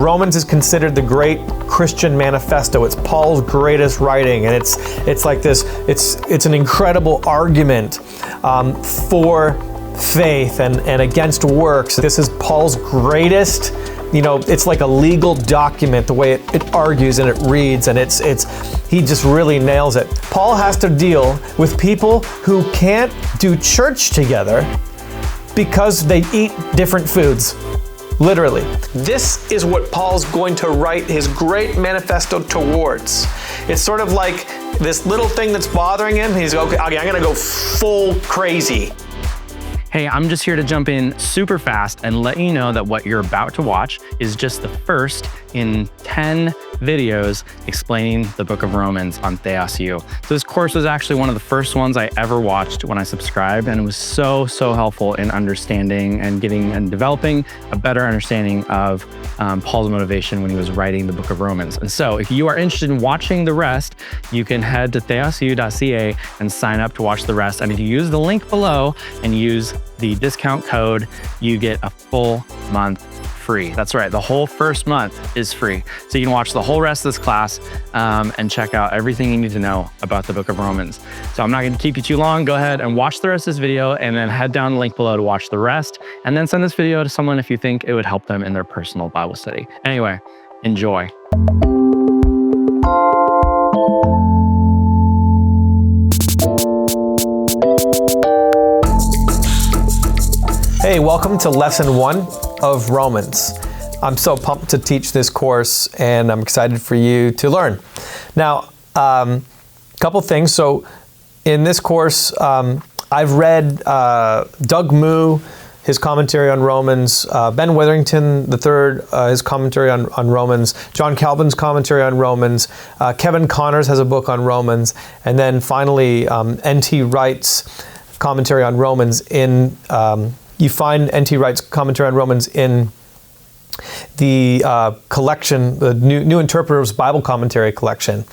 Romans is considered the great Christian manifesto. It's Paul's greatest writing, and it's like this. It's an incredible argument for faith and against works. This is Paul's greatest. It's like a legal document, the way it argues and it reads, and he just really nails it. Paul has to deal with people who can't do church together because they eat different foods. Literally. This is what Paul's going to write his great manifesto towards. It's sort of like this little thing that's bothering him. He's okay, I'm gonna go full crazy. Hey, I'm just here to jump in super fast and let you know that what you're about to watch is just the first in 10 videos explaining the book of Romans on Theosu. So this course was actually one of the first ones I ever watched when I subscribed, and it was so helpful in understanding and getting and developing a better understanding of Paul's motivation when he was writing the book of Romans. And so if you are interested in watching the rest, you can head to theosu.ca and sign up to watch the rest. And if you use the link below and use the discount code, you get a full month free. That's right, the whole first month is free. So you can watch the whole rest of this class and check out everything you need to know about the book of Romans. So I'm not gonna keep you too long. Go ahead and watch the rest of this video and then head down the link below to watch the rest, and then send this video to someone if you think it would help them in their personal Bible study. Anyway, enjoy. Hey, welcome to lesson 1 of Romans. I'm so pumped to teach this course, and I'm excited for you to learn. Now, couple things. So in this course, I've read Doug Moo, his commentary on Romans, Ben Witherington III, his commentary on Romans, John Calvin's commentary on Romans, Kevin Connors has a book on Romans, and then finally N.T. Wright's commentary on Romans in you find N.T. Wright's commentary on Romans in the collection, the New Interpretive's Bible Commentary collection.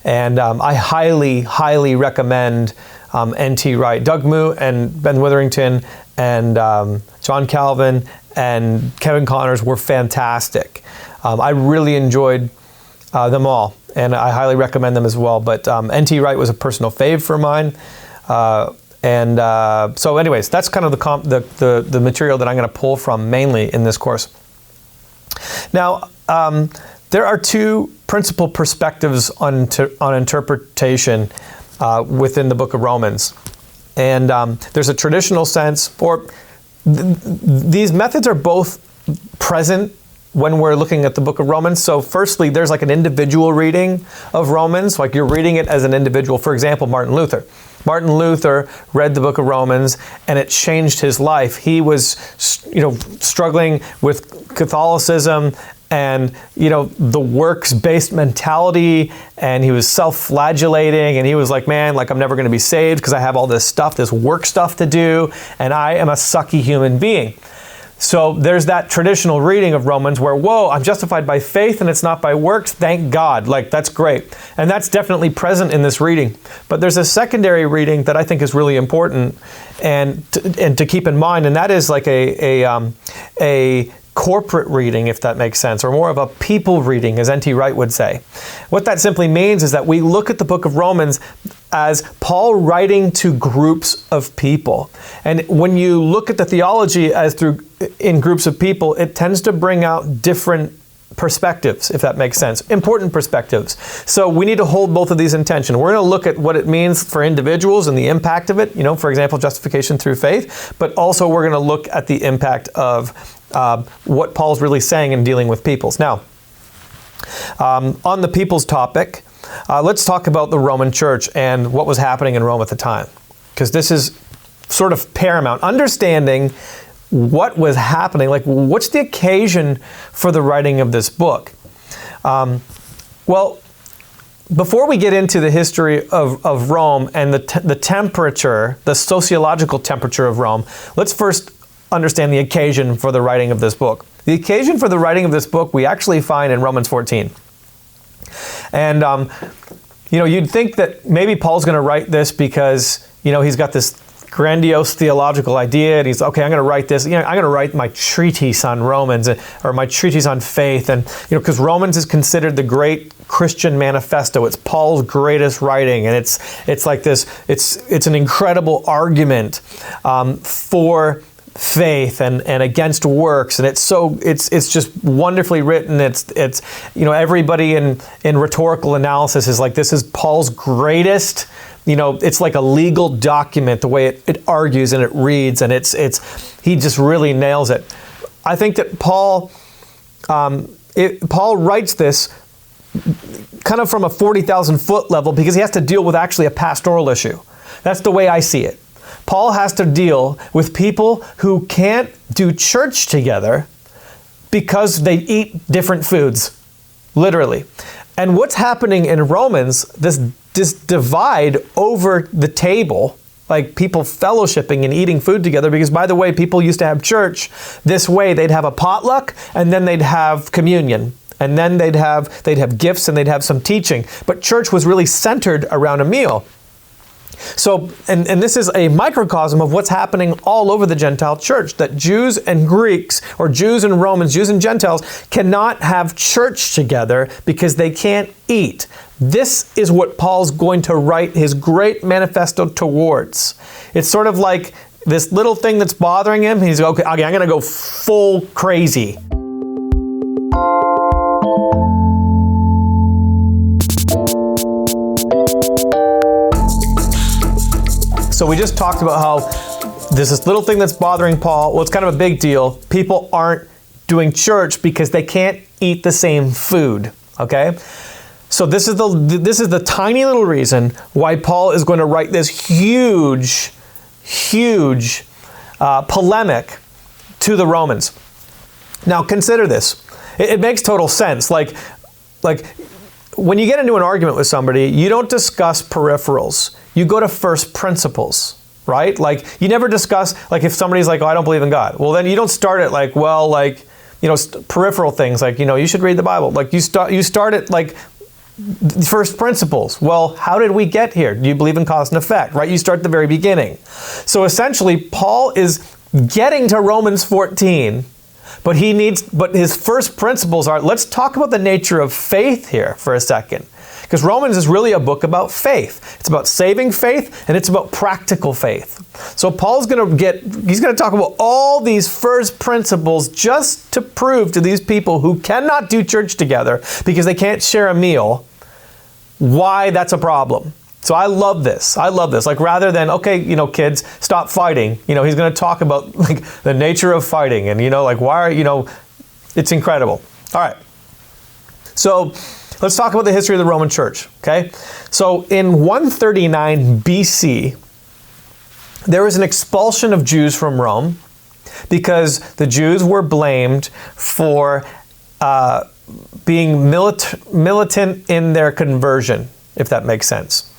And I highly recommend N.T. Wright. Doug Moo and Ben Witherington and John Calvin and Kevin Connors were fantastic. I really enjoyed them all, and I highly recommend them as well. But N.T. Wright was a personal fave for mine. So anyways, that's kind of the material that I'm going to pull from mainly in this course. Now, there are two principal perspectives on interpretation within the book of Romans. And there's a traditional sense, or these methods are both present when we're looking at the book of Romans. So firstly, there's like an individual reading of Romans, like you're reading it as an individual. For example, Martin Luther. Martin Luther read the book of Romans and it changed his life. He was, struggling with Catholicism and, the works-based mentality, and he was self-flagellating, and he was like, man, like I'm never going to be saved because I have all this stuff, this work stuff to do, and I am a sucky human being. So there's that traditional reading of Romans where, whoa, I'm justified by faith and it's not by works. Thank God. Like, that's great. And that's definitely present in this reading. But there's a secondary reading that I think is really important and to keep in mind, and that is like a corporate reading, if that makes sense, or more of a people reading, as N.T. Wright would say. What that simply means is that we look at the book of Romans as Paul writing to groups of people. And when you look at the theology in groups of people, it tends to bring out different perspectives, if that makes sense, important perspectives. So we need to hold both of these in tension. We're going to look at what it means for individuals and the impact of it, for example, justification through faith, but also we're going to look at the impact of what Paul's really saying in dealing with peoples. Now, on the people's topic, let's talk about the Roman Church and what was happening in Rome at the time, because this is sort of paramount. Understanding what was happening, like what's the occasion for the writing of this book? Well, before we get into the history of Rome and the temperature, the sociological temperature of Rome, let's first understand the occasion for the writing of this book. The occasion for the writing of this book we actually find in Romans 14. And, you'd think that maybe Paul's going to write this because, he's got this grandiose theological idea, and he's, okay, I'm going to write this. I'm going to write my treatise on Romans, or my treatise on faith, and because Romans is considered the great Christian manifesto. It's Paul's greatest writing, and it's like this. It's an incredible argument for faith and against works, and it's just wonderfully written. It's everybody in rhetorical analysis is like, this is Paul's greatest. It's like a legal document, the way it argues and it reads, and he just really nails it. I think that Paul writes this kind of from a 40,000 foot level, because he has to deal with actually a pastoral issue. That's the way I see it. Paul has to deal with people who can't do church together because they eat different foods, literally. And what's happening in Romans, this divide over the table, like people fellowshipping and eating food together, because, by the way, people used to have church this way. They'd have a potluck, and then they'd have communion, and then they'd have gifts, and they'd have some teaching. But church was really centered around a meal. So, and this is a microcosm of what's happening all over the Gentile church, that Jews and Greeks, or Jews and Romans, Jews and Gentiles, cannot have church together because they can't eat. This is what Paul's going to write his great manifesto towards. It's sort of like this little thing that's bothering him. He's okay, I'm going to go full crazy. So we just talked about how there's this little thing that's bothering Paul. Well, it's kind of a big deal. People aren't doing church because they can't eat the same food, okay? So this is the tiny little reason why Paul is going to write this huge polemic to the Romans. Now consider this. It makes total sense. Like when you get into an argument with somebody, you don't discuss peripherals. You go to first principles, right? Like, you never discuss, like, if somebody's like, oh, I don't believe in God. Well, then you don't start at like, well, like, peripheral things, like, you should read the Bible. Like, you start at like first principles. Well, how did we get here? Do you believe in cause and effect, right? You start at the very beginning. So essentially, Paul is getting to Romans 14, but his first principles are, let's talk about the nature of faith here for a second. Because Romans is really a book about faith. It's about saving faith, and it's about practical faith. So Paul's going to talk about all these first principles just to prove to these people who cannot do church together because they can't share a meal, why that's a problem. So I love this. Like, rather than, okay, kids, stop fighting. He's going to talk about like the nature of fighting, and like, why are, it's incredible. All right. So let's talk about the history of the Roman Church, okay? So in 139 BC, there was an expulsion of Jews from Rome because the Jews were blamed for being militant in their conversion, if that makes sense.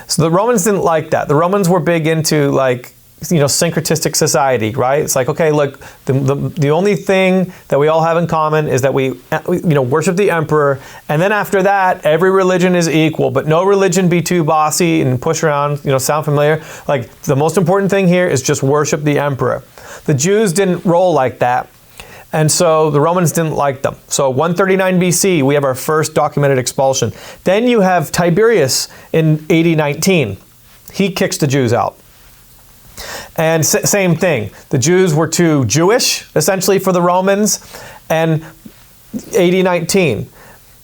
So the Romans didn't like that. The Romans were big into like, syncretistic society, right? It's like, okay, look, the only thing that we all have in common is that we worship the emperor, and then after that, every religion is equal, but no religion be too bossy and push around, sound familiar? Like, the most important thing here is just worship the emperor. The Jews didn't roll like that, and so the Romans didn't like them. So 139 BC, we have our first documented expulsion. Then you have Tiberius in AD 19. He kicks the Jews out. And same thing. The Jews were too Jewish, essentially, for the Romans, and AD 19.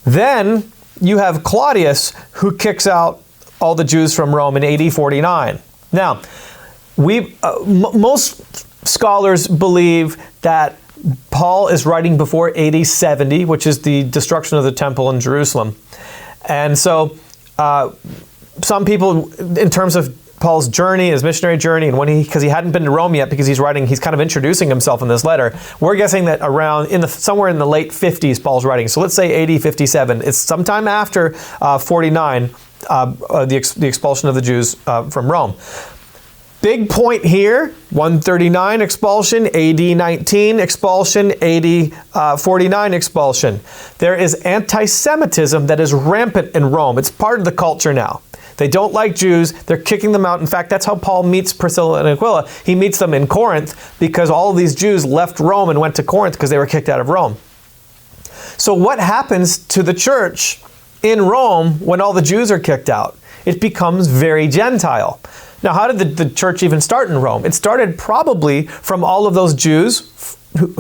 Then you have Claudius, who kicks out all the Jews from Rome in AD 49. Now, most scholars believe that Paul is writing before AD 70, which is the destruction of the temple in Jerusalem. And so some people, in terms of Paul's journey, his missionary journey, and because he hadn't been to Rome yet, because he's kind of introducing himself in this letter, we're guessing that somewhere in the late 50s, Paul's writing. So let's say AD 57. It's sometime after 49, the expulsion of the Jews from Rome. Big point here, 139 expulsion, AD 19 expulsion, AD 49 expulsion. There is anti-Semitism that is rampant in Rome. It's part of the culture now. They don't like Jews. They're kicking them out. In fact, that's how Paul meets Priscilla and Aquila. He meets them in Corinth because all of these Jews left Rome and went to Corinth because they were kicked out of Rome. So what happens to the church in Rome when all the Jews are kicked out? It becomes very Gentile. Now, how did the church even start in Rome? It started probably from all of those Jews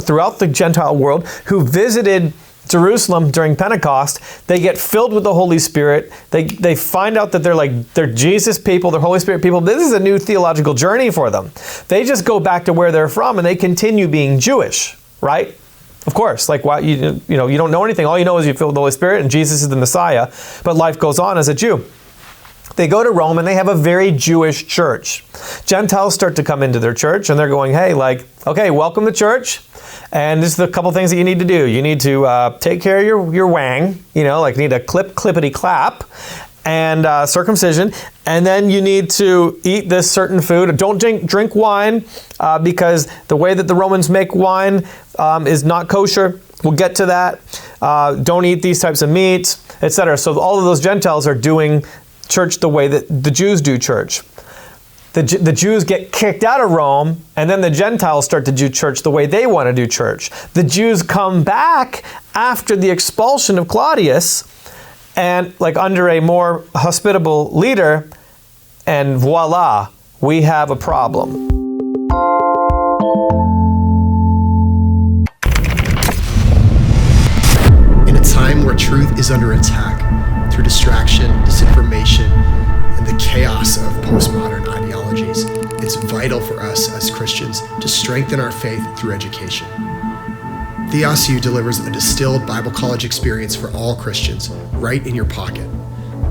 throughout the Gentile world who visited Jerusalem during Pentecost. They get filled with the Holy Spirit. They find out that they're Jesus people, they're Holy Spirit people. This is a new theological journey for them. They just go back to where they're from and they continue being Jewish, right? Of course, like why you don't know anything. All you know is you're filled with the Holy Spirit and Jesus is the Messiah, but life goes on as a Jew. They go to Rome and they have a very Jewish church. Gentiles start to come into their church and they're going, hey, okay, welcome to church. And this is a couple things that you need to do. You need to take care of your wang, you need a clippity clap and circumcision. And then you need to eat this certain food. Don't drink wine because the way that the Romans make wine is not kosher. We'll get to that. Don't eat these types of meats, etc. So all of those Gentiles are doing church the way that the Jews do church. The Jews get kicked out of Rome, and then the Gentiles start to do church the way they want to do church. The Jews come back after the expulsion of Claudius, and under a more hospitable leader, and voila, we have a problem. In a time where truth is under attack through distraction, disinformation, and the chaos of postmodern ideologies, it's vital for us as Christians to strengthen our faith through education. Theosu delivers a distilled Bible college experience for all Christians right in your pocket.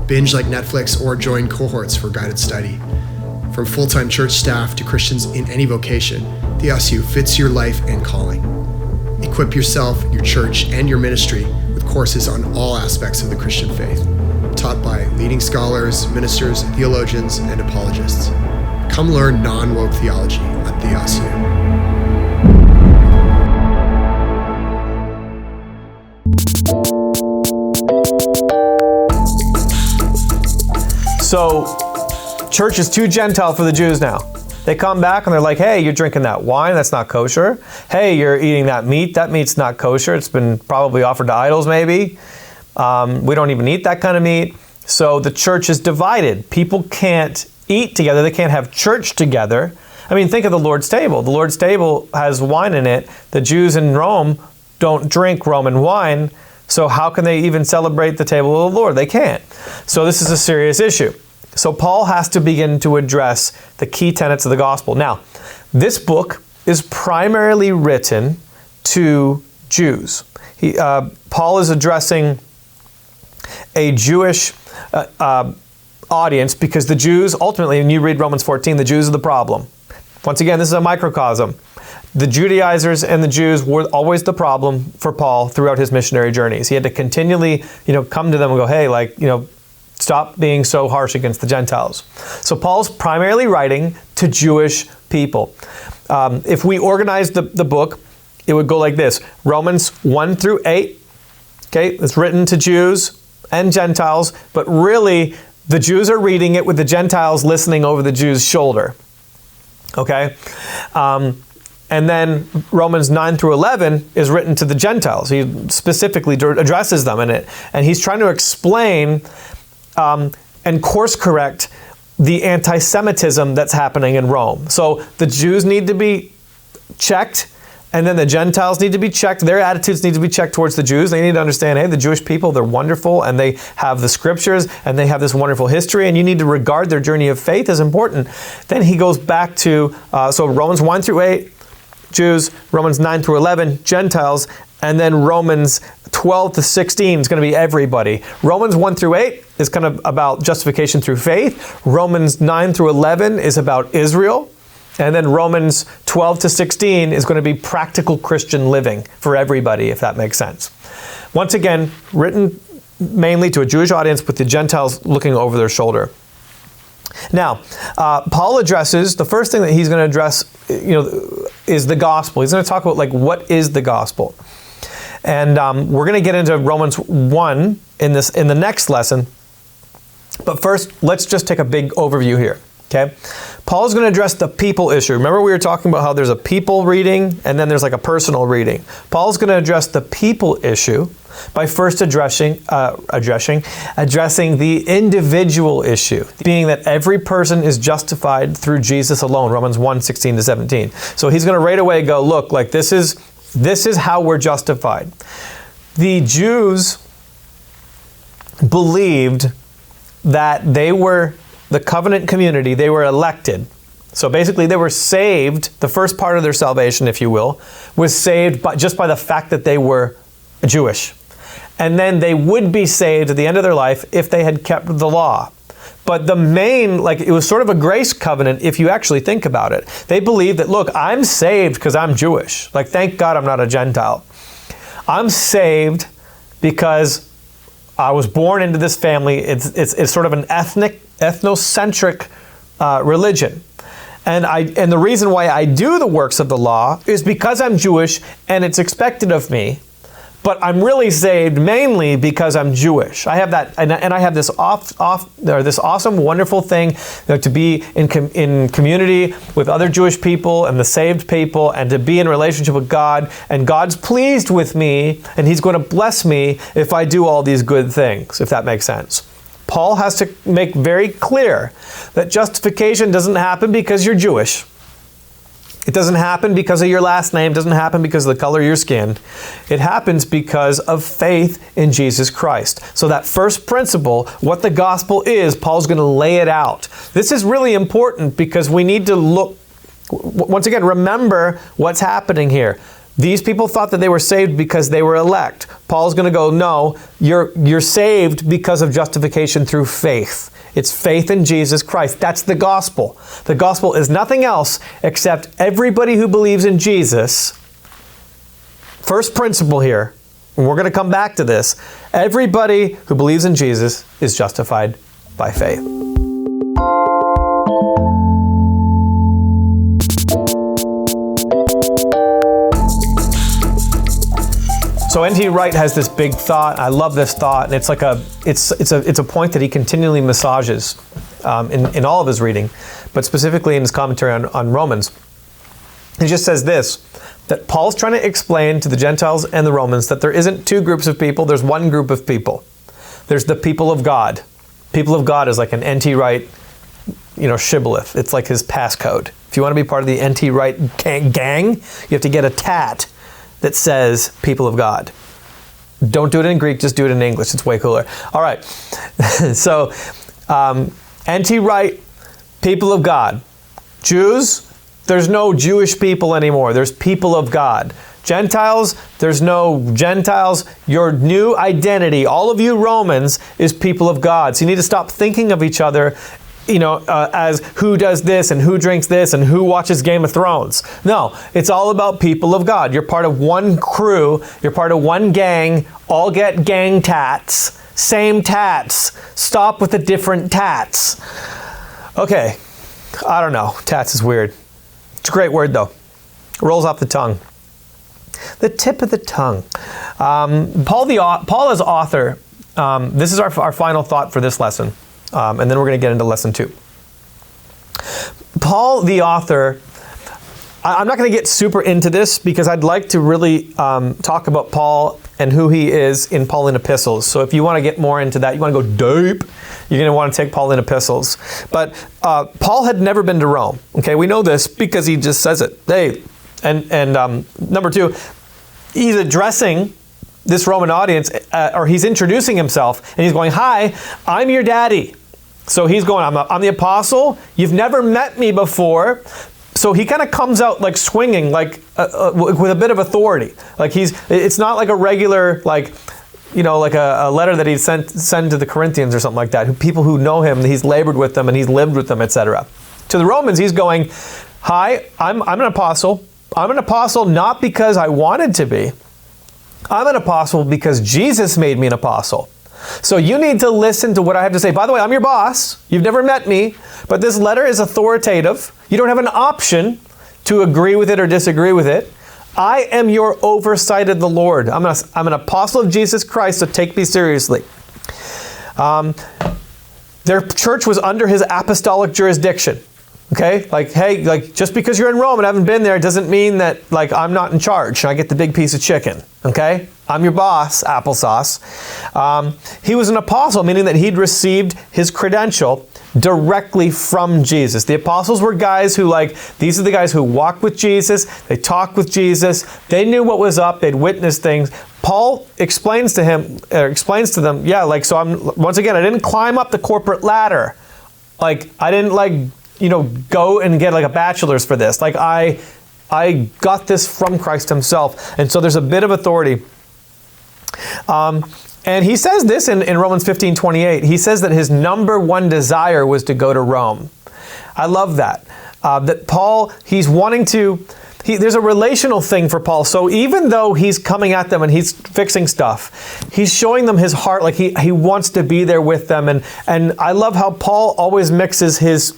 Binge like Netflix or join cohorts for guided study. From full-time church staff to Christians in any vocation, Theosu fits your life and calling. Equip yourself, your church, and your ministry with courses on all aspects of the Christian faith, taught by leading scholars, ministers, theologians, and apologists. Come learn non-woke theology at Theosu. So, church is too Gentile for the Jews now. They come back and they're like, hey, you're drinking that wine, that's not kosher. Hey, you're eating that meat's not kosher. It's been probably offered to idols maybe. We don't even eat that kind of meat. So the church is divided. People can't eat together. They can't have church together. I mean, think of the Lord's table. The Lord's table has wine in it. The Jews in Rome don't drink Roman wine. So how can they even celebrate the table of the Lord? They can't. So this is a serious issue. So Paul has to begin to address the key tenets of the gospel. Now, this book is primarily written to Jews. Paul is addressing a Jewish audience because the Jews, ultimately, when you read Romans 14, the Jews are the problem. Once again, this is a microcosm. The Judaizers and the Jews were always the problem for Paul throughout his missionary journeys. He had to continually, come to them and go, hey, stop being so harsh against the Gentiles. So Paul's primarily writing to Jewish people. If we organized the book, it would go like this. Romans 1 through 8, okay, it's written to Jews and Gentiles, but really the Jews are reading it with the Gentiles listening over the Jews' shoulder, okay? And then Romans 9 through 11 is written to the Gentiles. He specifically addresses them in it. And he's trying to explain and course correct the anti-Semitism that's happening in Rome. So the Jews need to be checked, and then the Gentiles need to be checked. Their attitudes need to be checked towards the Jews. They need to understand, hey, the Jewish people, they're wonderful, and they have the scriptures, and they have this wonderful history, and you need to regard their journey of faith as important. Then he goes back to, so Romans 1 through 8, Jews, Romans 9 through 11, Gentiles, and then Romans 12 to 16 is going to be everybody. Romans 1 through 8 is kind of about justification through faith. Romans 9 through 11 is about Israel. And then Romans 12 to 16 is going to be practical Christian living for everybody, if that makes sense. Once again, written mainly to a Jewish audience with the Gentiles looking over their shoulder. Now, Paul addresses, the first thing that he's going to address, is the gospel. He's going to talk about what is the gospel. And we're going to get into Romans 1 in the next lesson. But first, let's just take a big overview here, okay? Paul's going to address the people issue. Remember we were talking about how there's a people reading and then there's like a personal reading. Paul's going to address the people issue by first addressing the individual issue, being that every person is justified through Jesus alone, Romans 1:16-17. So he's going to right away go, look, like this is how we're justified. The Jews believed that they were the covenant community, they were elected. So basically they were saved, the first part of their salvation, if you will, was saved just by the fact that they were Jewish. And then they would be saved at the end of their life if they had kept the law. But the main, like it was sort of a grace covenant if you actually think about it. They believed that, look, I'm saved because I'm Jewish. Like, thank God I'm not a Gentile. I'm saved because I was born into this family. It's sort of an ethnocentric religion. And the reason why I do the works of the law is because I'm Jewish and it's expected of me. But I'm really saved mainly because I'm Jewish. I have that, and I have this this awesome, wonderful thing, to be in community with other Jewish people and the saved people, and to be in relationship with God. And God's pleased with me, and He's going to bless me if I do all these good things. If that makes sense. Paul has to make very clear that justification doesn't happen because you're Jewish. It doesn't happen because of your last name. It doesn't happen because of the color of your skin. It happens because of faith in Jesus Christ. So that first principle, what the gospel is, Paul's going to lay it out. This is really important because we need to look, once again, remember what's happening here. These people thought that they were saved because they were elect. Paul's going to go, no, you're saved because of justification through faith. It's faith in Jesus Christ. That's the gospel. The gospel is nothing else except everybody who believes in Jesus. First principle here, and we're going to come back to this. Everybody who believes in Jesus is justified by faith. So N.T. Wright has this big thought. I love this thought, and it's like it's a point that he continually massages in all of his reading, but specifically in his commentary on Romans. He just says this, that Paul's trying to explain to the Gentiles and the Romans that there isn't two groups of people, there's one group of people. There's the people of God. People of God is like an N.T. Wright, shibboleth. It's like his passcode. If you want to be part of the N.T. Wright gang, you have to get a tat that says people of God. Don't do it in Greek, just do it in English. It's way cooler. All right. So, N.T. Wright, people of God. Jews, there's no Jewish people anymore. There's people of God. Gentiles, there's no Gentiles. Your new identity, all of you Romans, is people of God. So you need to stop thinking of each other as who does this and who drinks this and who watches Game of Thrones. No, it's all about people of God. You're part of one crew. You're part of one gang. All get gang tats. Same tats. Stop with the different tats. Okay, I don't know. Tats is weird. It's a great word though. It rolls off the tongue. The tip of the tongue. Paul as author, this is our final thought for this lesson. And then we're going to get into lesson 2. Paul, the author, I'm not going to get super into this because I'd like to really talk about Paul and who he is in Pauline epistles. So if you want to get more into that, you want to go deep, you're going to want to take Pauline epistles. But Paul had never been to Rome. Okay, we know this because he just says it. Hey, and number 2, he's addressing this Roman audience, or he's introducing himself, and he's going, hi, I'm your daddy. So he's going, I'm the apostle. You've never met me before. So he kind of comes out like swinging, like with a bit of authority. Like it's not like a regular, like a letter that he'd send to the Corinthians or something like that. People who know him, he's labored with them and he's lived with them, etc. To the Romans, he's going, hi, I'm an apostle. I'm an apostle not because I wanted to be. I'm an apostle because Jesus made me an apostle. So you need to listen to what I have to say. By the way, I'm your boss. You've never met me, but this letter is authoritative. You don't have an option to agree with it or disagree with it. I am your oversight of the Lord. I'm an apostle of Jesus Christ, so take me seriously. The Their church was under his apostolic jurisdiction. Okay, like, hey, like, just because you're in Rome and haven't been there doesn't mean that, like, I'm not in charge. I get the big piece of chicken. Okay, I'm your boss, applesauce. He was an apostle, meaning that he'd received his credential directly from Jesus. The apostles were guys who, like, these are the guys who walked with Jesus. They talked with Jesus. They knew what was up. They'd witnessed things. Paul explains to them, yeah, like, so once again, I didn't climb up the corporate ladder. Like, I didn't, like, go and get like a bachelor's for this. Like, I got this from Christ himself. And so there's a bit of authority. And he says this in Romans 15:28. He says that his number one desire was to go to Rome. I love that. That Paul, he's wanting to, there's a relational thing for Paul. So even though he's coming at them and he's fixing stuff, he's showing them his heart. Like he wants to be there with them. And I love how Paul always mixes his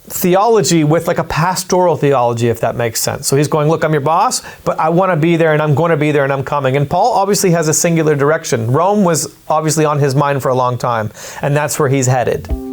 theology with like a pastoral theology, if that makes sense. So he's going, look, I'm your boss, but I want to be there and I'm going to be there and I'm coming. And Paul obviously has a singular direction. Rome was obviously on his mind for a long time, and that's where he's headed.